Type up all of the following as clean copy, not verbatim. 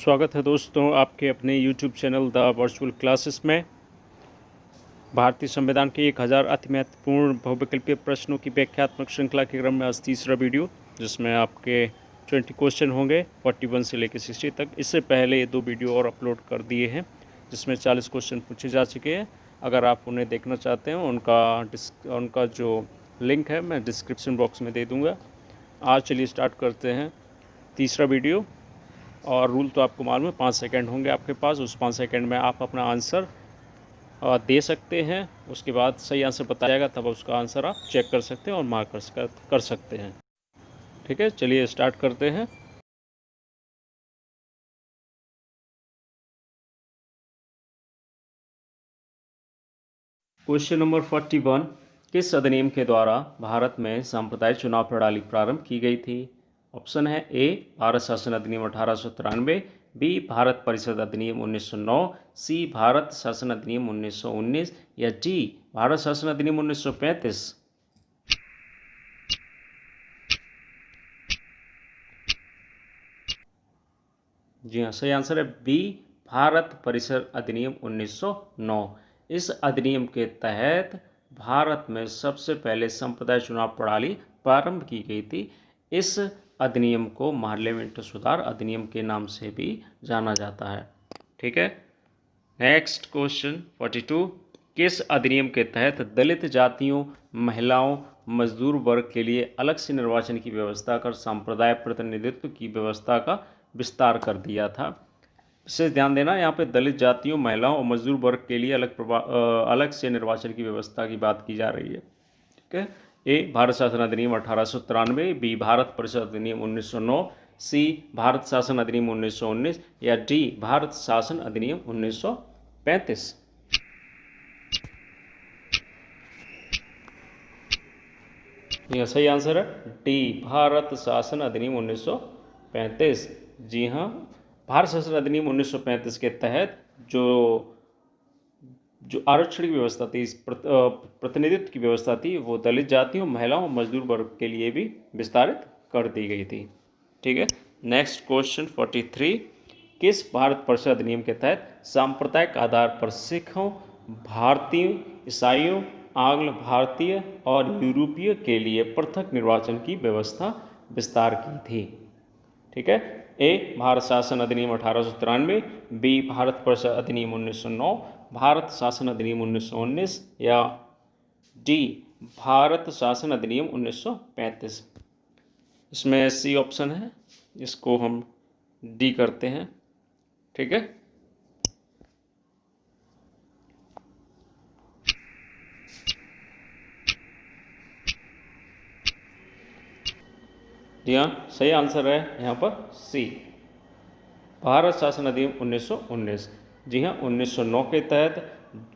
स्वागत है दोस्तों आपके अपने YouTube channel the virtual classes में। भारतीय संविधान के 1000 अति महत्वपूर्ण बहुविकल्पीय प्रश्नों की व्याख्यात्मक श्रृंखला के क्रम में आज तीसरा वीडियो, जिसमें आपके 20 क्वेश्चन होंगे 41 से लेकर 60 तक। इससे पहले ये 2 वीडियो और अपलोड कर दिए हैं जिसमें 40 क्वेश्चन पूछे जा चुके हैं। अगर आप उन्हें देखना चाहते हैं उनका जो लिंक है मैं डिस्क्रिप्शन बॉक्स में दे दूँगा। आज चलिए स्टार्ट करते हैं तीसरा वीडियो। और रूल तो आपको मालूम है, 5 सेकंड होंगे आपके पास। उस 5 सेकंड में आप अपना आंसर दे सकते हैं। उसके बाद सही आंसर बताया जाएगा, तब उसका आंसर आप चेक कर सकते हैं और मार्क कर सकते हैं। ठीक है, चलिए स्टार्ट करते हैं। क्वेश्चन नंबर 41, किस अधिनियम के द्वारा भारत में सांप्रदायिक चुनाव प्रणाली प्रारंभ की गई थी? ऑप्शन है ए भारत शासन अधिनियम 1893, बी भारत परिषद अधिनियम 1909, सी भारत शासन अधिनियम 1919 या डी भारत शासन अधिनियम 1935। जी हाँ, सही आंसर है बी भारत परिषद अधिनियम 1909। इस अधिनियम के तहत भारत में सबसे पहले संप्रदाय चुनाव प्रणाली प्रारंभ की गई थी। इस अधिनियम को पार्लियामेंट सुधार अधिनियम के नाम से भी जाना जाता है। ठीक है, नेक्स्ट क्वेश्चन 42, किस अधिनियम के तहत दलित जातियों, महिलाओं, मजदूर वर्ग के लिए अलग से निर्वाचन की व्यवस्था कर सांप्रदायिक प्रतिनिधित्व की व्यवस्था का विस्तार कर दिया था? विशेष ध्यान देना, यहाँ पे दलित जातियों, महिलाओं और मजदूर वर्ग के लिए अलग से निर्वाचन की व्यवस्था की बात की जा रही है। ठीक है, ए भारत शासन अधिनियम 1893, बी भारत परिषद अधिनियम 1909, सी भारत शासन अधिनियम 1919 या डी भारत शासन अधिनियम 1935। यह सही आंसर है डी भारत शासन अधिनियम 1935। जी हाँ, भारत शासन अधिनियम 1935 के तहत जो आरक्षण की व्यवस्था थी, प्रतिनिधित्व की व्यवस्था थी, वो दलित जातियों, महिलाओं और मजदूर वर्ग के लिए भी विस्तारित कर दी गई थी। ठीक है, नेक्स्ट क्वेश्चन 43, किस भारत परिषद अधिनियम के तहत सांप्रदायिक आधार पर सिखों, भारतीय, ईसाइयों, आंग्ल भारतीय और यूरोपीय के लिए पृथक निर्वाचन की व्यवस्था विस्तार की थी? ठीक है, ए भारत शासन अधिनियम 1893, बी भारत परिषद अधिनियम 1909, भारत शासन अधिनियम 1919 या डी भारत शासन अधिनियम 1935। इसमें सी ऑप्शन है, इसको हम डी करते हैं। ठीक है, जी हाँ, सही आंसर है यहाँ पर सी भारत शासन अधिनियम 1919। जी हाँ, 1909 के तहत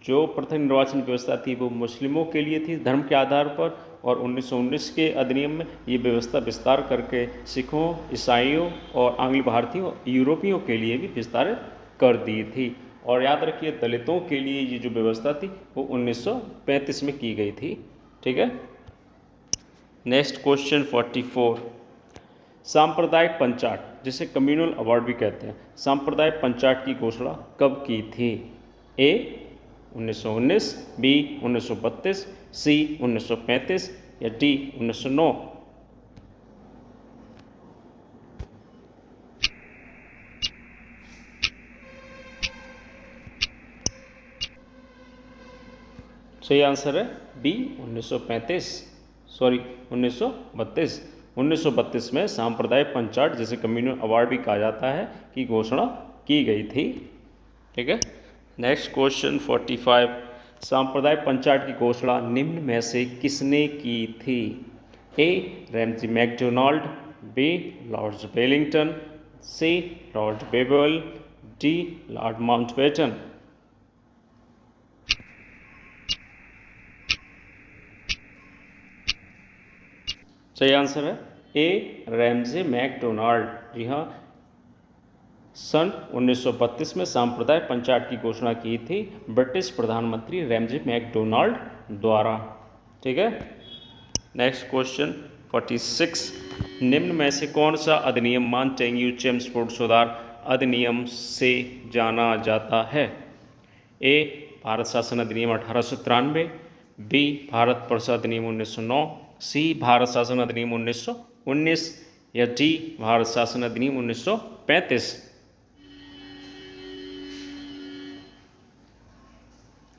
जो पृथक निर्वाचन व्यवस्था थी वो मुस्लिमों के लिए थी धर्म के आधार पर, और 1919 के अधिनियम में ये व्यवस्था विस्तार करके सिखों, ईसाइयों और आंग्ल भारतीयों, यूरोपियों के लिए भी विस्तारित कर दी थी। और याद रखिए, दलितों के लिए ये जो व्यवस्था थी वो 1935 में की गई थी। ठीक है, नेक्स्ट क्वेश्चन 44, सांप्रदायिक पंचाट, जिसे कम्युनल अवार्ड भी कहते हैं, सांप्रदायिक पंचाट की घोषणा कब की थी? ए 1919, बी 1932, सी 1935 या डी 1909। सही आंसर है बी 1935, सॉरी 1932। 1932 में सांप्रदायिक पंचाट, जिसे कम्युनल अवार्ड भी कहा जाता है, की घोषणा की गई थी। ठीक है, नेक्स्ट क्वेश्चन 45, सांप्रदायिक पंचाट की घोषणा निम्न में से किसने की थी? A Ramsay MacDonald, B Lord Wellington, C Lord Wavell, D Lord Mountbatten. सही आंसर है ए रैमजे मैकडोनाल्ड। जी हाँ, सन 1932 में सांप्रदायिक पंचायत की घोषणा की थी ब्रिटिश प्रधानमंत्री रैमजे मैकडोनाल्ड द्वारा। ठीक है, नेक्स्ट क्वेश्चन 46, निम्न में से कौन सा अधिनियम मॉन्टेग्यू चेम्सफोर्ड सुधार अधिनियम से जाना जाता है? ए भारत शासन अधिनियम 1893, बी भारत परिषद अधिनियम 1909, सी भारत शासन अधिनियम 1919 या डी भारत शासन अधिनियम 1935।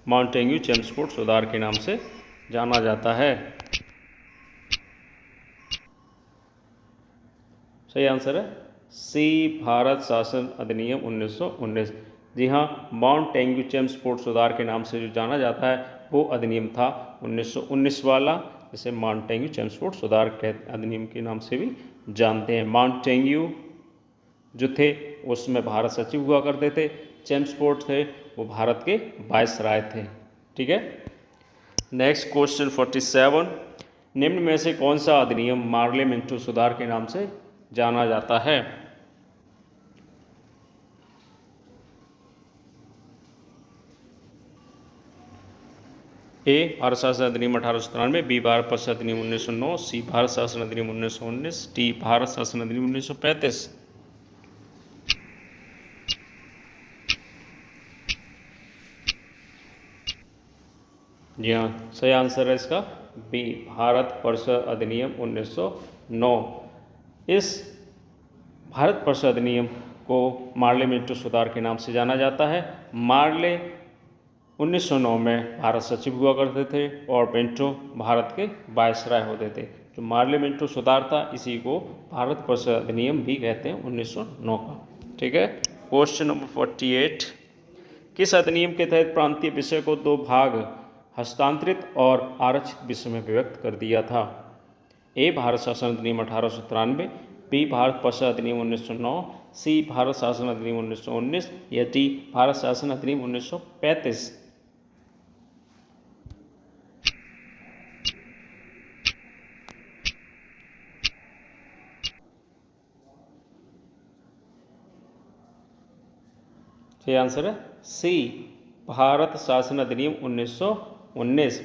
माउंटेन्यू चेम्सफोर्ड सुधार के नाम से जाना जाता है। सही आंसर है सी भारत शासन अधिनियम 1919। जी हाँ, माउंटेन्यू चेम्सफोर्ड सुधार के नाम से जो जाना जाता है वो अधिनियम था 1919 वाला, जिसे माउंटेन्यू चेम्सफोर्ड सुधार के अधिनियम के नाम से भी जानते हैं। माउंटेन्यू जो थे उसमें भारत सचिव हुआ करते थे, चेम्सफोर्ड थे वो भारत के वायसराय थे। ठीक है, नेक्स्ट क्वेश्चन 47, निम्न में से कौन सा अधिनियम मार्ले मिंटो सुधार के नाम से जाना जाता है? ए भारत शासन अधिनियम 1893, बी भारत परिषद अधिनियम 1909, सी भारत शासन अधिनियम 1919, डी भारत शासन अधिनियम 1935। जी हाँ, सही आंसर है इसका बी भारत परिषद अधिनियम 1909। इस भारत परिषद अधिनियम को मार्ले मिंटो सुधार के नाम से जाना जाता है। मार्ले 1909 में भारत सचिव हुआ करते थे और मिंटो भारत के वायसराय होते थे। जो मार्ले मिंटो सुधार था इसी को भारत परिषद अधिनियम भी कहते हैं 1909 का। ठीक है, क्वेश्चन नंबर 48, किस अधिनियम के तहत प्रांतीय विषय को दो भाग हस्तांतरित और आरक्षित विषय में विभक्त कर दिया था? ए भारत शासन अधिनियम 1893, बी भारत परिषद अधिनियम 1909, सी भारत शासन अधिनियम 1919 या डी भारत शासन अधिनियम 1935। सही आंसर है सी भारत शासन अधिनियम 1919।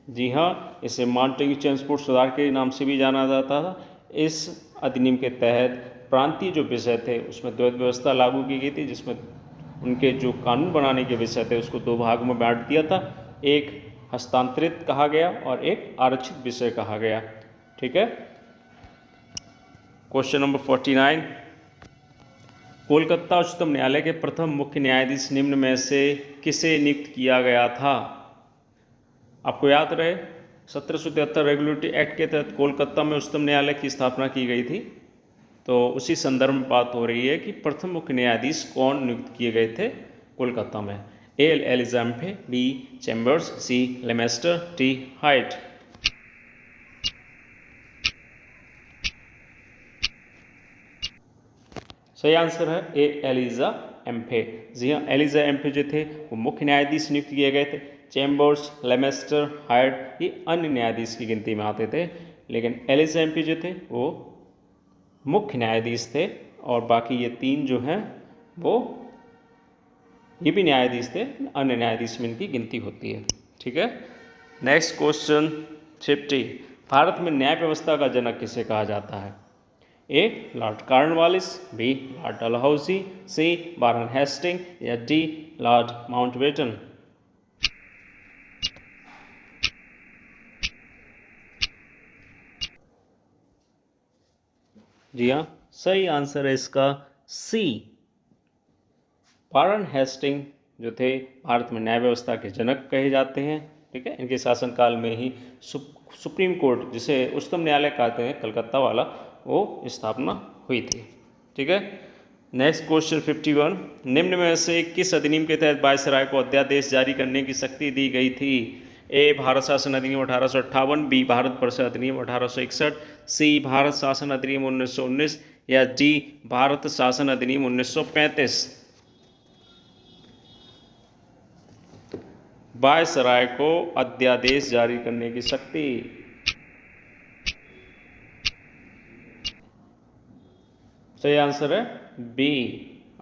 जी हाँ, इसे माउंटेन्यू चेम्सफोर्ड सुधार के नाम से भी जाना जाता था। इस अधिनियम के तहत प्रांतीय जो विषय थे उसमें द्वैध व्यवस्था लागू की गई थी, जिसमें उनके जो कानून बनाने के विषय थे उसको दो भाग में बांट दिया था। एक हस्तांतरित कहा गया और एक आरक्षित विषय कहा गया। ठीक है, क्वेश्चन नंबर 49, कोलकाता उच्चतम न्यायालय के प्रथम मुख्य न्यायाधीश निम्न में से किसे नियुक्त किया गया था? आपको याद रहे 1773 रेगुलेटरी एक्ट के तहत कोलकाता में उच्चतम न्यायालय की स्थापना की गई थी। तो उसी संदर्भ में बात हो रही है कि प्रथम मुख्य न्यायाधीश कौन नियुक्त किए गए थे कोलकाता में? ए एलिजा एम्फे, बी चैम्बर्स, सी लेमेस्टर, डी हाइट। सही आंसर है ए एलिजा एम्फे। जी हाँ, एलिजा एम्फे जो थे वो मुख्य न्यायाधीश नियुक्त किए गए थे। चैम्बर्स, लेमेस्टर, हाइट ये अन्य न्यायाधीश की गिनती में आते थे, लेकिन एलिजा एम्फे जो थे वो मुख्य न्यायाधीश थे और बाकी ये तीन जो हैं वो ये भी न्यायाधीश थे, अन्य न्यायाधीश में इनकी गिनती होती है। ठीक है, नेक्स्ट क्वेश्चन 50, भारत में न्याय व्यवस्था का जनक किसे कहा जाता है? A Lord Cornwallis, B Lord Dalhousie, C Warren Hastings या डी लॉर्ड माउंटबेटन। जी हाँ, सही आंसर है इसका सी वारन हेस्टिंग जो थे भारत में न्याय व्यवस्था के जनक कहे जाते हैं। ठीक है, इनके शासनकाल में ही सुप्रीम कोर्ट जिसे उच्चतम न्यायालय कहते हैं कलकत्ता वाला वो स्थापना हुई थी। ठीक है, नेक्स्ट क्वेश्चन 51, निम्न में से किस अधिनियम के तहत वायसराय को अध्यादेश जारी करने की शक्ति दी गई थी? ए भारत शासन अधिनियम 1858, बी भारत परिषद अधिनियम 1861, सी भारत शासन अधिनियम 1919 या डी भारत शासन अधिनियम 1935। वायसराय को अध्यादेश जारी करने की शक्ति। सही आंसर है बी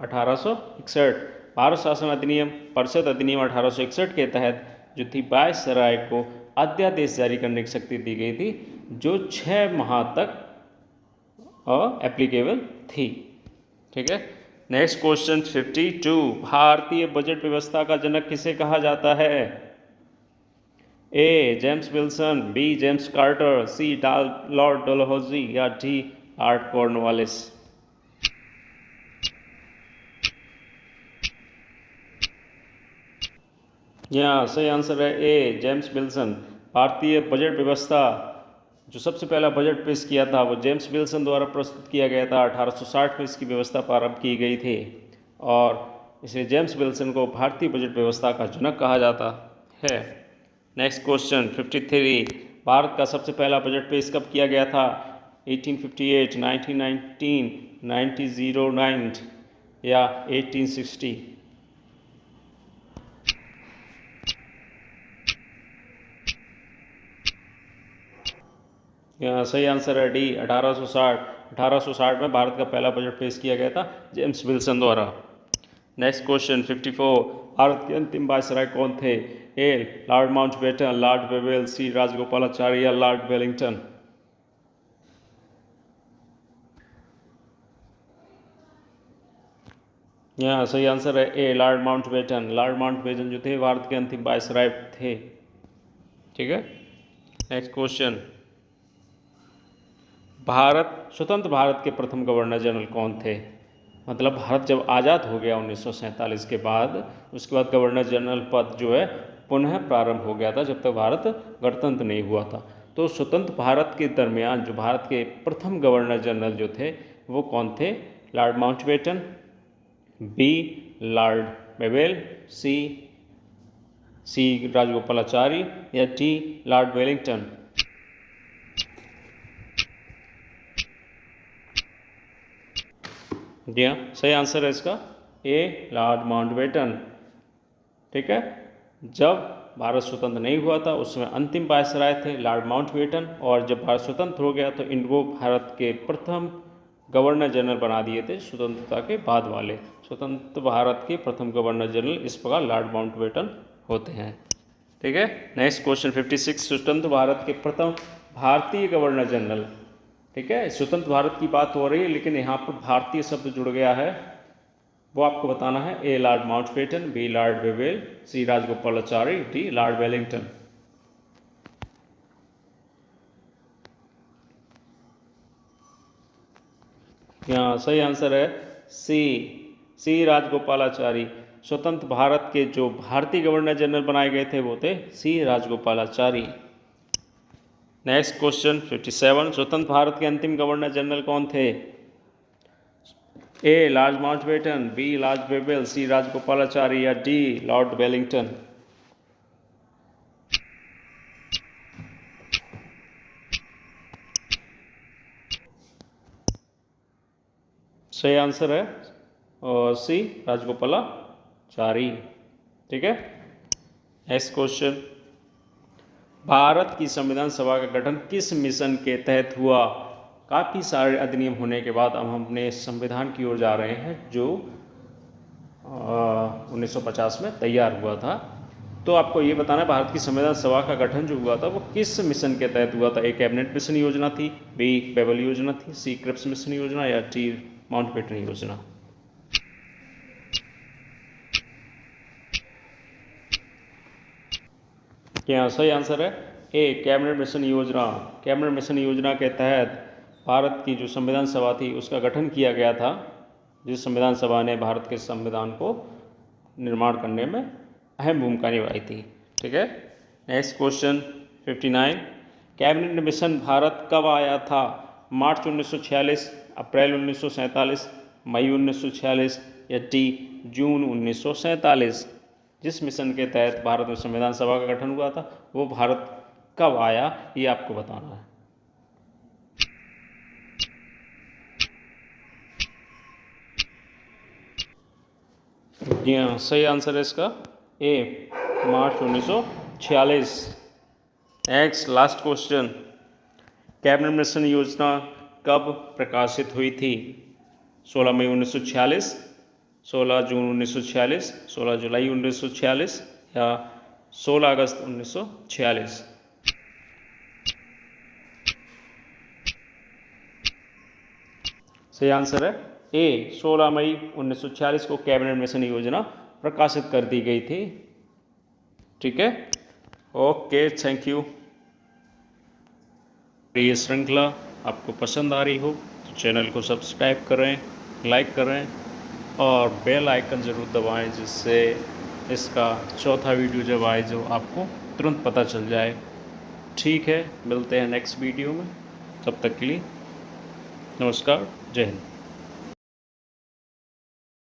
1861। भारत शासन अधिनियम परिषद अधिनियम 1861 के तहत जो थी वायसराय को अध्यादेश जारी करने की शक्ति दी गई थी, जो 6 माह तक एप्लीकेबल थी। ठीक है, नेक्स्ट क्वेश्चन 52, भारतीय बजट व्यवस्था का जनक किसे कहा जाता है? A James Wilson, B James Carter, C Lord Dalhousie या डी लॉर्ड कॉर्नवालिस? यहाँ सही आंसर है ए जेम्स विल्सन। भारतीय बजट व्यवस्था जो सबसे पहला बजट पेश किया था वो जेम्स विल्सन द्वारा प्रस्तुत किया गया था। 1860 में इसकी व्यवस्था प्रारंभ की गई थी और इसे जेम्स विल्सन को भारतीय बजट व्यवस्था का जनक कहा जाता है। नेक्स्ट क्वेश्चन 53, भारत का सबसे पहला बजट पेश कब किया गया था? 1858, 1919, 1909 या 1860? सही आंसर है डी 1860। 1860 में भारत का पहला बजट पेश किया गया था जेम्स विल्सन द्वारा। नेक्स्ट क्वेश्चन 54, भारत के अंतिम वायसराय कौन थे? A Lord Mountbatten, Lord Wavell, C Rajagopalachari या लॉर्ड वेलिंगटन? यहाँ सही आंसर है A Lord Mountbatten. Lord Mountbatten जो थे भारत के अंतिम वायसराय थे। ठीक है। नेक्स्ट क्वेश्चन, स्वतंत्र भारत के प्रथम गवर्नर जनरल कौन थे? मतलब भारत जब आज़ाद हो गया 1947 के बाद, उसके बाद गवर्नर जनरल पद जो है पुनः प्रारंभ हो गया था जब तक भारत गणतंत्र नहीं हुआ था। तो स्वतंत्र भारत के दरमियान जो भारत के प्रथम गवर्नर जनरल जो थे वो कौन थे? Lord Mountbatten, B Lord Wavell, C Rajagopalachari या डी लॉर्ड वेलिंगटन? जी हाँ, सही आंसर है इसका ए लॉर्ड माउंटबेटन। ठीक है। जब भारत स्वतंत्र नहीं हुआ था उस समय अंतिम वायसराय थे लॉर्ड माउंटबेटन, और जब भारत स्वतंत्र हो गया तो इनको भारत के प्रथम गवर्नर जनरल बना दिए थे स्वतंत्रता के बाद वाले। स्वतंत्र भारत के प्रथम गवर्नर जनरल इस प्रकार लॉर्ड माउंटबेटन होते हैं। ठीक है। नेक्स्ट क्वेश्चन 56, स्वतंत्र भारत के प्रथम भारतीय गवर्नर जनरल। ठीक है, स्वतंत्र भारत की बात हो रही है लेकिन यहाँ पर भारतीय शब्द जुड़ गया है, वो आपको बताना है। A Lord Mountbatten, B Lord Wavell, C Rajagopalachari, D Lord Wellington? यहाँ सही आंसर है सी राजगोपालाचारी। स्वतंत्र भारत के जो भारतीय गवर्नर जनरल बनाए गए थे वो थे सी राजगोपालाचारी। नेक्स्ट क्वेश्चन 57, स्वतंत्र भारत के अंतिम गवर्नर जनरल कौन थे? A Lord Mountbatten, B Lord Wavell, C Rajagopalachari या डी लॉर्ड वेलिंगटन? सही आंसर है और सी राजगोपालाचारी। ठीक है। नेक्स्ट क्वेश्चन, भारत की संविधान सभा का गठन किस मिशन के तहत हुआ? काफ़ी सारे अधिनियम होने के बाद अब हम अपने संविधान की ओर जा रहे हैं जो 1950 में तैयार हुआ था। तो आपको ये बताना है भारत की संविधान सभा का गठन जो हुआ था वो किस मिशन के तहत हुआ था? ए कैबिनेट मिशन योजना थी, बी बेबल योजना थी, सी क्रिप्स मिशन योजना या डी माउंटबेटन योजना? क्या सही आंसर है ए कैबिनेट मिशन योजना। कैबिनेट मिशन योजना के तहत भारत की जो संविधान सभा थी उसका गठन किया गया था, जिस संविधान सभा ने भारत के संविधान को निर्माण करने में अहम भूमिका निभाई थी। ठीक है। Next question 59, cabinet mission Bharat कब आया था? मार्च 1946, अप्रैल 1947, मई 1946 या डी जून 1947? जिस मिशन के तहत भारत में संविधान सभा का गठन हुआ था वो भारत कब आया ये आपको बताना है। जी हाँ, सही आंसर है इसका ए मार्च 1946। Next last question, cabinet mission योजना कब प्रकाशित हुई थी? 16 मई 1946, 16 जून 1946, 16 जुलाई 1946 या 16 अगस्त 1946? सही आंसर है ए 16 मई 1946 को कैबिनेट मिशन योजना प्रकाशित कर दी गई थी। ठीक है, ओके, थैंक यू। ये श्रृंखला आपको पसंद आ रही हो तो चैनल को सब्सक्राइब करें, लाइक करें और बेल आइकन ज़रूर दबाएं, जिससे इसका चौथा वीडियो जब आए जो आपको तुरंत पता चल जाए। ठीक है, मिलते हैं नेक्स्ट वीडियो में, तब तक के लिए नमस्कार, जय हिंद।